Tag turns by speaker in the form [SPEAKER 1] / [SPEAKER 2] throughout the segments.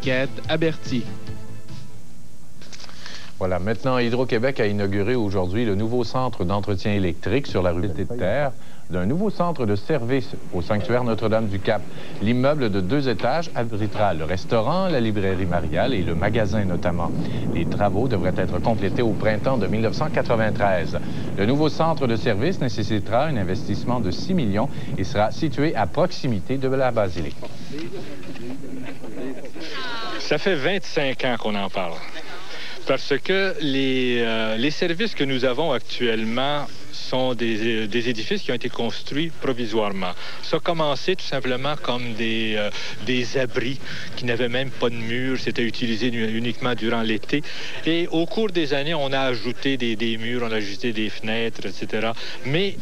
[SPEAKER 1] Niquette à Berthier.
[SPEAKER 2] Voilà, maintenant, Hydro-Québec a inauguré aujourd'hui le nouveau centre d'entretien électrique sur la rue de Terre, d'un nouveau centre de service au sanctuaire Notre-Dame-du-Cap. L'immeuble de 2 étages abritera le restaurant, la librairie Mariale et le magasin notamment. Les travaux devraient être complétés au printemps de 1993. Le nouveau centre de service nécessitera un investissement de 6 millions et sera situé à proximité de la basilique.
[SPEAKER 3] Ça fait 25 ans qu'on en parle. Parce que les services que nous avons actuellement sont des édifices qui ont été construits provisoirement. Ça a commencé tout simplement comme des abris qui n'avaient même pas de murs. C'était utilisé uniquement durant l'été. Et au cours des années, on a ajouté des murs, on a ajouté des fenêtres, etc. Mais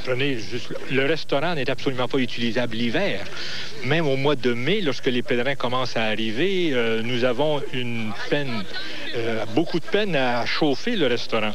[SPEAKER 3] prenez juste, le restaurant n'est absolument pas utilisable l'hiver. Même au mois de mai, lorsque les pèlerins commencent à arriver, nous avons beaucoup de peine à chauffer le restaurant.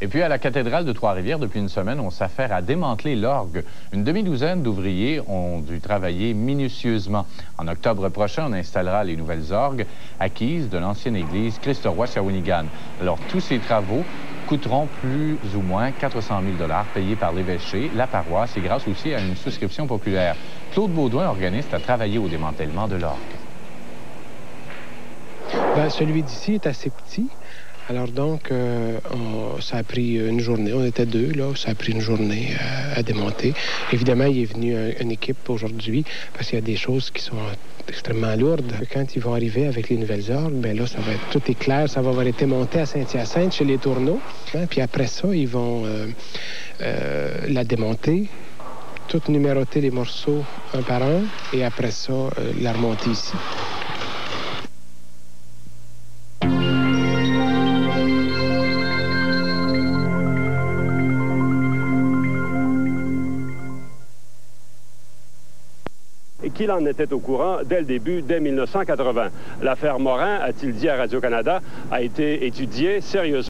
[SPEAKER 2] Et puis, à la cathédrale de Trois-Rivières, depuis une semaine, on s'affaire à démanteler l'orgue. Une demi-douzaine d'ouvriers ont dû travailler minutieusement. En octobre prochain, on installera les nouvelles orgues acquises de l'ancienne église Christ-Roi-Shawinigan. Alors, tous ces travaux coûteront plus ou moins 400 000 $ payés par l'évêché, la paroisse et grâce aussi à une souscription populaire. Claude Baudouin, organiste, a travaillé au démantèlement de l'orgue.
[SPEAKER 4] Celui d'ici est assez petit. Alors donc, ça a pris une journée. On était 2, là. Ça a pris une journée à démonter. Évidemment, il est venu une équipe aujourd'hui parce qu'il y a des choses qui sont extrêmement lourdes. Quand ils vont arriver avec les nouvelles orgues, bien là, ça va être, tout est clair. Ça va avoir été monté à Saint-Hyacinthe chez les Tourneaux. Hein? Puis après ça, ils vont la démonter, tout numéroter les morceaux un par un et après ça, la remonter ici.
[SPEAKER 5] Et qu'il en était au courant dès le début, dès 1980. L'affaire Morin, a-t-il dit à Radio-Canada, a été étudiée sérieusement.